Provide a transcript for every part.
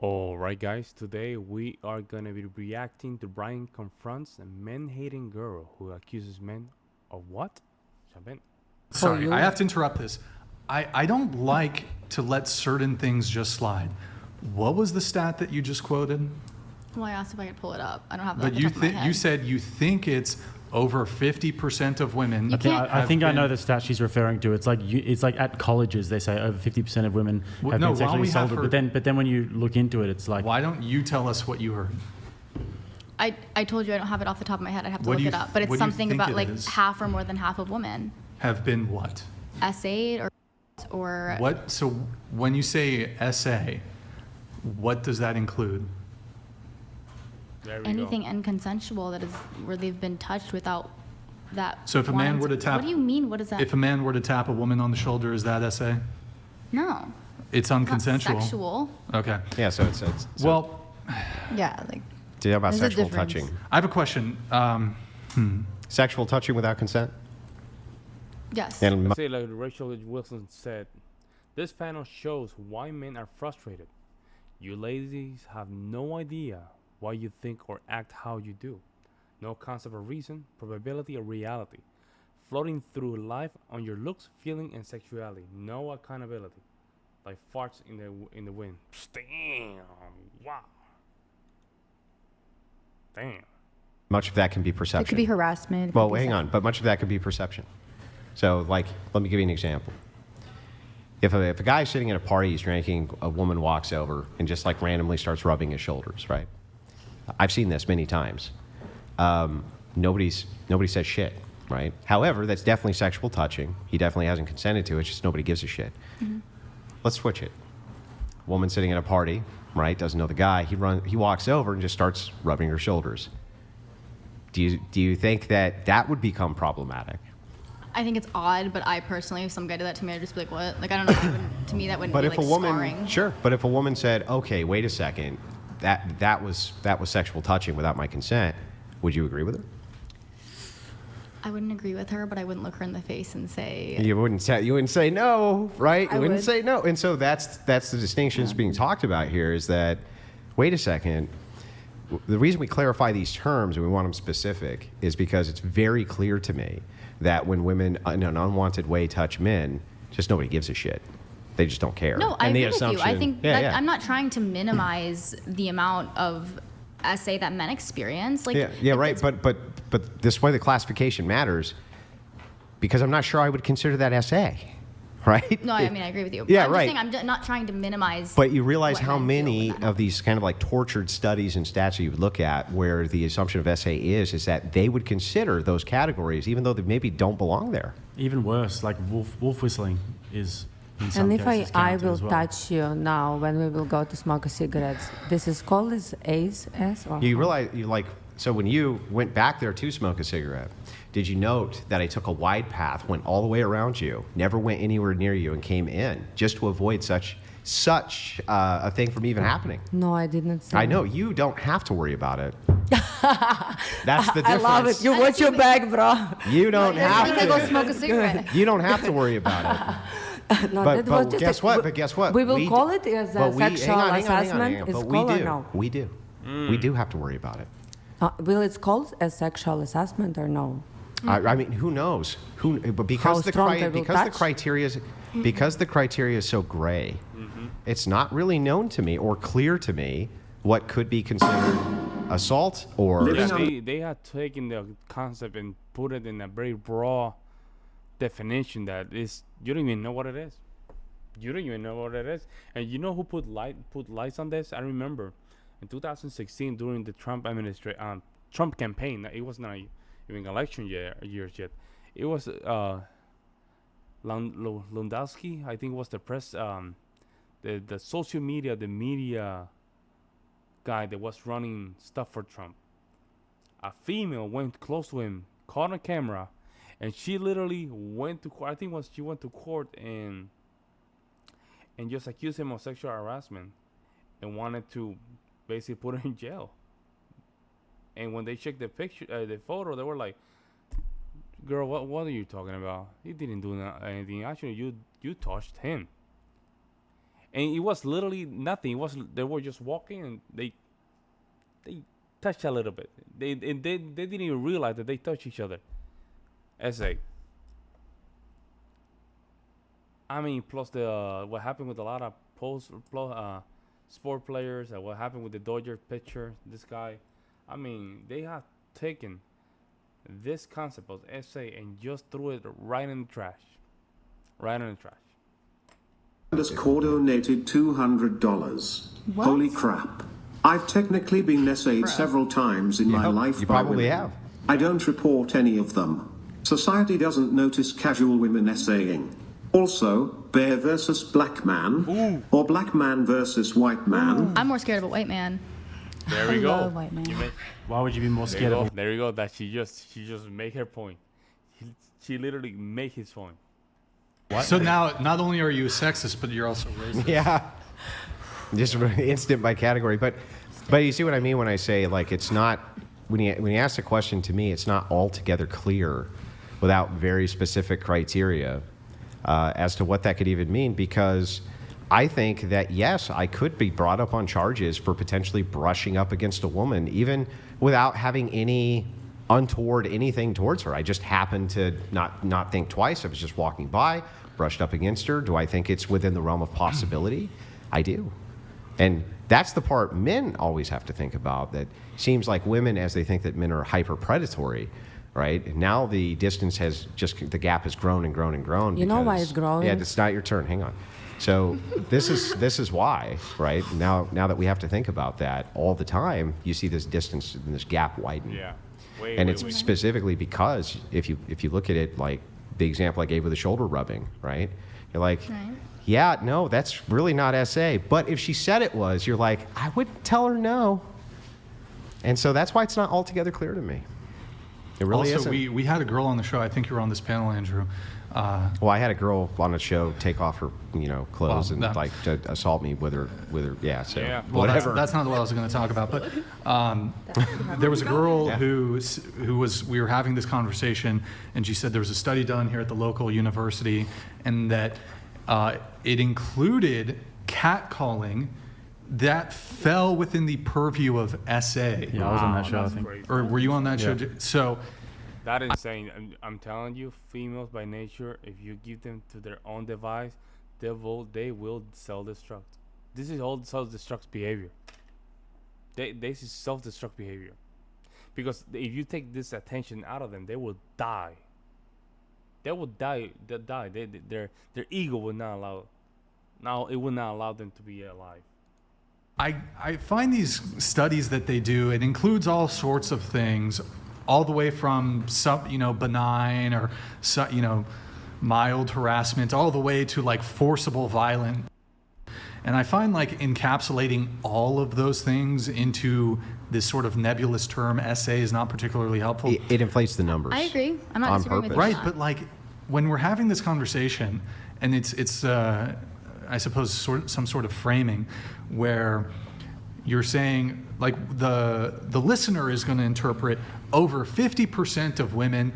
Alright guys, today we are gonna be reacting to Brian confronts a men-hating girl who accuses men of what? Saben? Sorry, I have to interrupt this. I don't like to let certain things just slide. What was the stat that you just quoted? Well, I asked if I could pull it up. I don't have that But off the top of my head. you said you think it's over 50% of women. You can't- I think I know the stat she's referring to. It's like at colleges they say over 50% of women have no, been why don't we sexually have assaulted. her- But then when you look into it, it's like Why don't you tell us what you heard? I told you I don't have it off the top of my head. I'd have to What do look you it up. But what it's do you something think about it like is? half or more than half of women Have been what? essayed or What? So when you say SA, what does that include? There we anything unconsensual that is where they've been touched without that. So if a man wanting were to tap- what do you mean? What is that? If a man were to tap a woman on the shoulder, is that SA? No, It's not unconsensual. sexual. Okay. Yeah, so it's Well, Yeah, like do you know about there's a sexual difference. touching? I have a question. Sexual touching without consent? yes. And Say like Rachel Wilson said, this panel shows why men are frustrated. You ladies have no idea why you think or act how you do. No concept of reason, probability, or reality. Floating through life on your looks, feeling, and sexuality. No accountability. Like farts in the wind. Damn. Wow. Damn. much of that can be It perception. could be harassment. it Well, could be hang on, but much of that could be perception. So, like, let me give you an example. If a guy's sitting at a party, he's drinking, a woman walks over and just like randomly starts rubbing his shoulders, right? I've seen this many times. Nobody says shit, right? However, that's definitely sexual touching. He definitely hasn't consented to it. It's just nobody gives a shit. Mm-hmm. Let's switch it. Woman sitting at a party, right? Doesn't know the guy. He walks over and just starts rubbing her shoulders. Do you think that would become problematic? I think it's odd, but I personally, if some guy did that to me, I'd just be like, what? Like, I don't know. To me, that wouldn't But be if like a woman, scarring. sure. But if a woman said, "Okay, wait a second, that was sexual touching without my consent," would you agree with her? I wouldn't agree with her, but I wouldn't look her in the face and say, You wouldn't say no, right? You I wouldn't would. say no. And so that's the distinction that's being talked about here is that, wait a second, the reason we clarify these terms and we want them specific is because it's very clear to me that when women in an unwanted way touch men, just nobody gives a shit. They just don't care. No, I And the agree with you. I assumption- think yeah, that yeah. I'm not trying to minimize the amount of essay that men experience. Like, Yeah, right. But this way the classification matters because I'm not sure I would consider that SA, right? No, I mean, I agree with you. Yeah, I'm right. Just saying, I'm not trying to minimize. But you realize what how men feel many in that of these kind of like tortured studies and stats that you would look at where the assumption of SA is that they would consider those categories even though they maybe don't belong there. even worse, like wolf whistling is in some And if cases I counted will as well. touch you now when we will go to smoke a cigarettes, this is called as ACE or You realize so when you went back there to smoke a cigarette, did you note that I took a wide path, went all the way around you, never went anywhere near you, and came in just to avoid such a thing from even happening? No, I didn't say. I know you don't have to worry about it. That's the difference. I love it. You watch your back, bro. You don't I'm have gonna go to. smoke a cigarette. You don't have to worry about it. No, But that was just guess what? But guess what? We will We call d- it as but a we- hang sexual on, hang on, hang on, assessment. hang on. It's But called we or do. no? We do. We do have to worry about it. Will it's called as sexual assessment or no? I mean, who knows? But because How the strong they will touch? criteria is so gray, it's not really known to me or clear to me what could be considered assault or. Yeah, they had taken the concept and put it in a very raw definition that is you don't even know what it is. You don't even know what it is. And you know who put lights on this? I remember in 2016 during the Trump Trump campaign. It was not even election years yet. It was Lundowski, I think was the press the social media, the media guy that was running stuff for Trump. A female went close to him, caught on camera, and she literally went to court. I think she went to court and just accused him of sexual harassment and wanted to basically put her in jail. And when they checked the picture, the photo, they were like, "Girl, what are you talking about? He didn't do anything. Actually, you touched him." and it was literally nothing. They were just walking, and they touched a little bit. They didn't even realize that they touched each other. Essay. I mean, plus the what happened with a lot of sport players, and what happened with the Dodger pitcher, this guy. I mean, they have taken this concept of essay and just threw it right in the trash. Right in the trash. Underscore donated $200. What? Holy crap. I've technically been essayed several times in my life You by probably women. have. I don't report any of them. Society doesn't notice casual women essaying. Also, bear versus black man, or black man versus white man. I'm more scared of a white man. There we I go. love white man. Why would you be more There scared you of go. There you go. That she just made her point. She literally made his point. So now, not only are you a sexist, but you're also racist. Yeah. Just instant by category. But you see what I mean when I say, like, it's not, when you ask the question to me, it's not altogether clear without very specific criteria as to what that could even mean, because I think that, yes, I could be brought up on charges for potentially brushing up against a woman, even without having any untoward anything towards her. I just happened to not think twice. I was just walking by, brushed up against her. Do I think it's within the realm of possibility? I do. And that's the part men always have to think about, that seems like women, as they think that men are hyper predatory, right? Now the distance has just, the gap has grown and grown and grown. You know why it's growing? Yeah, it's not your turn. Hang on. So this is why, right? Now that we have to think about that all the time, you see this distance and this gap widen. Yeah. And it's specifically because if you look at it, like the example I gave with the shoulder rubbing, right? You're like, Right. yeah, no, that's really not SA. But if she said it was, you're like, I wouldn't tell her no. And so that's why it's not altogether clear to me. It really Also, isn't. we had a girl on the show. I think you were on this panel, Andrew. Well, I had a girl on a show take off her, clothes Well, and that- like to assault me with her, yeah. So Yeah. Well, whatever. that's not what I was going to talk about. But there was a girl Yeah. who was, we were having this conversation, and she said there was a study done here at the local university, and that it included catcalling that fell within the purview of SA. Yeah, I was on that show, I That's think. crazy. Or were you on that show? Yeah. So, That insane. I'm telling you, females by nature, if you give them to their own device, they will self-destruct. This is all self-destruct behavior. This is self-destruct behavior, because if you take this attention out of them, they will die. They will die. They die. Their ego will not allow. Now it will not allow them to be alive. I find these studies that they do, it includes all sorts of things, all the way from some, benign or mild harassment, all the way to like forcible violent. And I find like encapsulating all of those things into this sort of nebulous term essay is not particularly helpful. It inflates the numbers. I agree. I'm not On disagreeing with you. purpose. on Right, that. but like when we're having this conversation, and it's I suppose some sort of framing where you're saying like the listener is going to interpret over 50% of women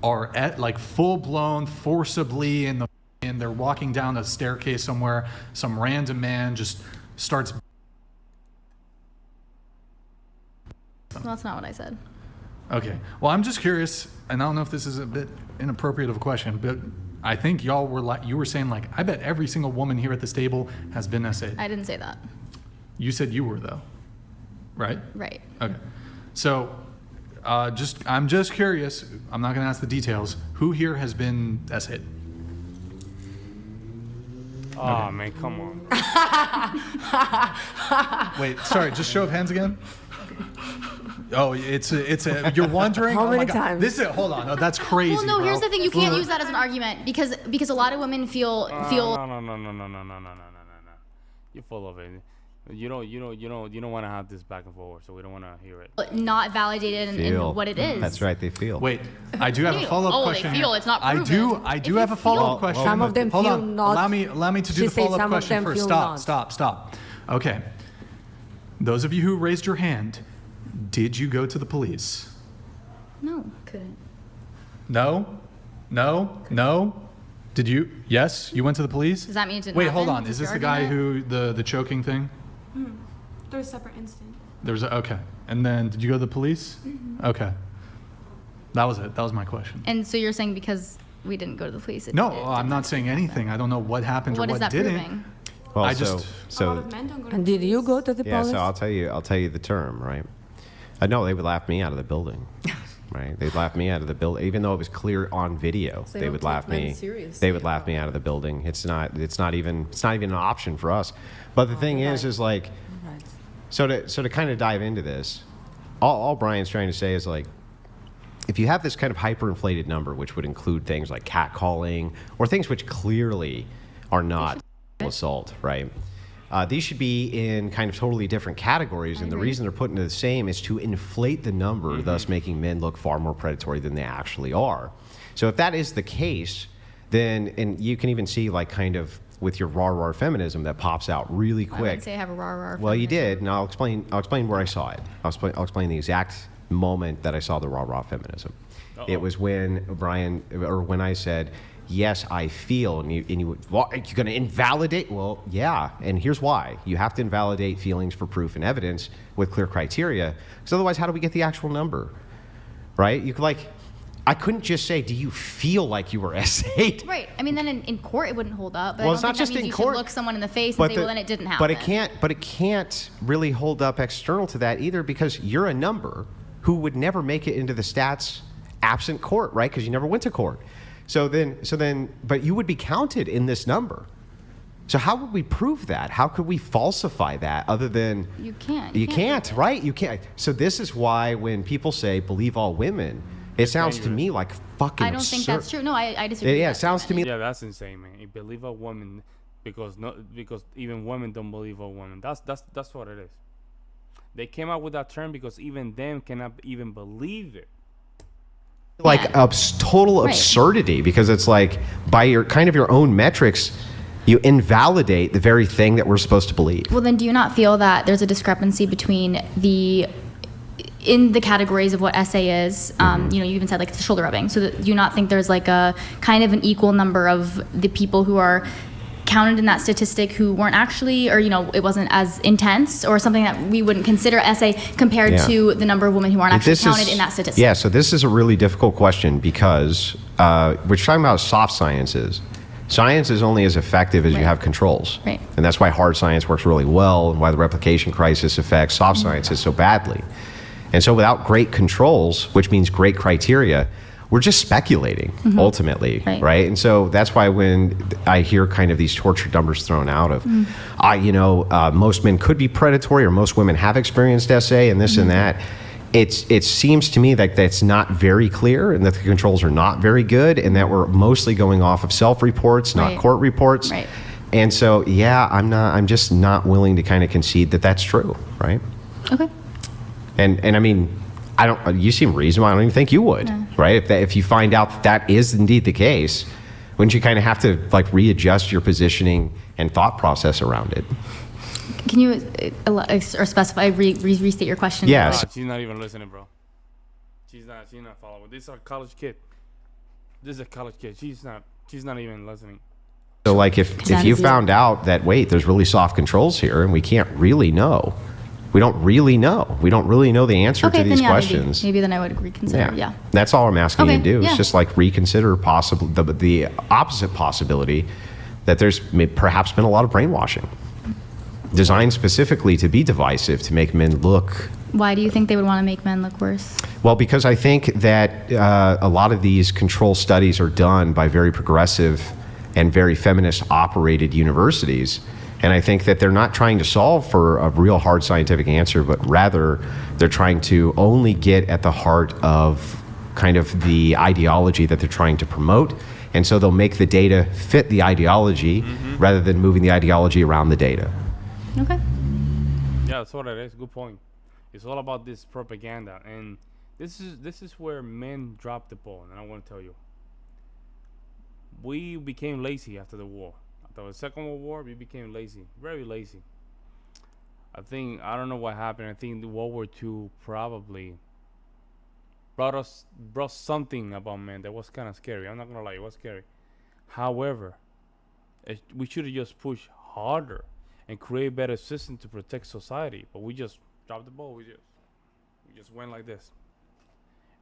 are at like full blown forcibly and they're walking down a staircase somewhere, some random man just starts. Well, that's not what I said. Okay. Well, I'm just curious, and I don't know if this is a bit inappropriate of a question, but I think y'all were like, you were saying like, I bet every single woman here at this table has been essayed. I didn't say that. You said you were though, right? Right. Okay. So, I'm just curious. I'm not going to ask the details. Who here has been essayed? Oh man, come on. Wait, sorry. Just show of hands again. Oh, it's a. You're wondering. How Oh my many God. times? This is. Hold on. No, that's crazy. Well, no. bro. Here's the thing: you can't use that as an argument because a lot of women feel No. You're full of it. You don't want to have this back and forth, so we don't want to hear it. not validated in Feel. what it is. That's right, they feel. Wait, I do have a Feel. follow-up Oh, they question. feel, here. it's not I proven. do If have you a follow-up feel- question. Some of them Hold feel on. not. Allow me to do She the said follow-up some of question them first. feel Stop. not. Okay. Those of you who raised your hand, did you go to the police? No, couldn't. No? Did you? Yes, you went to the police. Does that mean it didn't Wait, happen? hold on. Is Is your this the guy argument? who the choking thing? There was a separate incident. Okay. And then did you go to the police? Okay. That was it. That was my question. And so you're saying because we didn't go to the police? No, I'm not saying anything. I don't know what happened What or is what that didn't. proving? Well, I so just- A lot so of men don't go to And the did you police. go to the yeah. police? So I'll tell you the term, right? I know they would laugh me out of the building. Right, they'd laugh me out of the building, even though it was clear on video. So they They don't would take laugh men me. seriously They would at laugh me all. out of the building. It's not even an option for us. But the thing is like, Right. so to kind of dive into this, all Brian's trying to say is like, if you have this kind of hyperinflated number, which would include things like catcalling or things which clearly are not assault, right? These should be in kind of totally different categories, and the agree. reason they're put into the same is to inflate the number, thus making men look far more predatory than they actually are. So if that is the case, then, and you can even see like kind of with your rah-rah feminism that pops out really I quick. wouldn't say I have a rah-rah. Well, you feminism. did, and I'll explain where I saw it. I'll explain the exact moment that I saw the rah-rah feminism. It was when when I said, yes, I feel, and you well, you're going to invalidate? Well, yeah, and here's why. You have to invalidate feelings for proof and evidence with clear criteria, because otherwise, how do we get the actual number, right? You could I couldn't just say, do you feel like you were S8? Right. I mean, then in court it wouldn't hold up. But Well, I it's don't not think just that means in you court, should look someone in the face and say, well, then it didn't happen. But it can't really hold up external to that either, because you're a number who would never make it into the stats absent court, right? Because you never went to court. So then, but you would be counted in this number. So how would we prove that? How could we falsify that other than You can't. You can't, right? You can't. So this is why when people say believe all women, it sounds to me like fucking I don't think that's absurd. true. No, I disagree. Yeah, with it that sounds to me. statement. Yeah, that's insane, man. You believe a woman because even women don't believe a woman. That's what it is. They came up with that term because even them cannot even believe it. Like Yeah. total Right. absurdity, because it's like by your own metrics, you invalidate the very thing that we're supposed to believe. Well, then do you not feel that there's a discrepancy between in the categories of what SA is, you even said like it's shoulder rubbing. So do you not think there's like a kind of an equal number of the people who are counted in that statistic who weren't actually, or it wasn't as intense, or something that we wouldn't consider SA compared Yeah. to the number of women who aren't actually counted in that statistic? Yeah, so this is a really difficult question because we're talking about soft sciences. Science is only as effective as you Right. have controls. Right. And that's why hard science works really well and why the replication crisis affects soft sciences so badly. And so without great controls, which means great criteria, we're just speculating ultimately, right? And so that's why when I hear kind of these tortured numbers thrown out of, most men could be predatory or most women have experienced SA and this and that, it seems to me like that's not very clear and that the controls are not very good and that we're mostly going off of self-reports, not Right. court reports. Right. And so, yeah, I'm just not willing to kind of concede that that's true, right? Okay. And I mean, you seem reasonable. I don't even think you would, right? If you find out that is indeed the case, wouldn't you kind of have to readjust your positioning and thought process around it? Can you or specify, restate your question? Yes. Nah, she's not even listening, bro. She's not following. This is a college kid. This is a college kid. She's not even listening. So if you found out that, wait, there's really soft controls here and we can't really know. We don't really know. We don't really know the answer to these questions. Maybe then I would reconsider. Yeah. That's all I'm asking you to do. yeah. It's just reconsider the opposite possibility that there's perhaps been a lot of brainwashing designed specifically to be divisive, to make men look. Why do you think they would want to make men look worse? Well, because I think that a lot of these control studies are done by very progressive and very feminist operated universities. And I think that they're not trying to solve for a real hard scientific answer, but rather they're trying to only get at the heart of kind of the ideology that they're trying to promote. And so they'll make the data fit the ideology rather than moving the ideology around the data. Okay. Yeah, that's what it is. Good point. It's all about this propaganda, and this is where men drop the ball. And I want to tell you, we became lazy after the war. After the Second World War, we became lazy, very lazy. I don't know what happened. I think the World War II probably brought something about men that was kind of scary. I'm not gonna lie, it was scary. However, we should have just pushed harder and create a better system to protect society. But we just dropped the ball. We just went like this.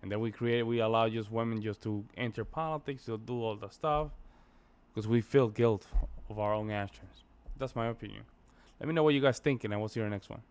And then we allow just women just to enter politics, to do all the stuff, because we feel guilt of our own actions. That's my opinion. Let me know what you guys think, and we'll see you in the next one.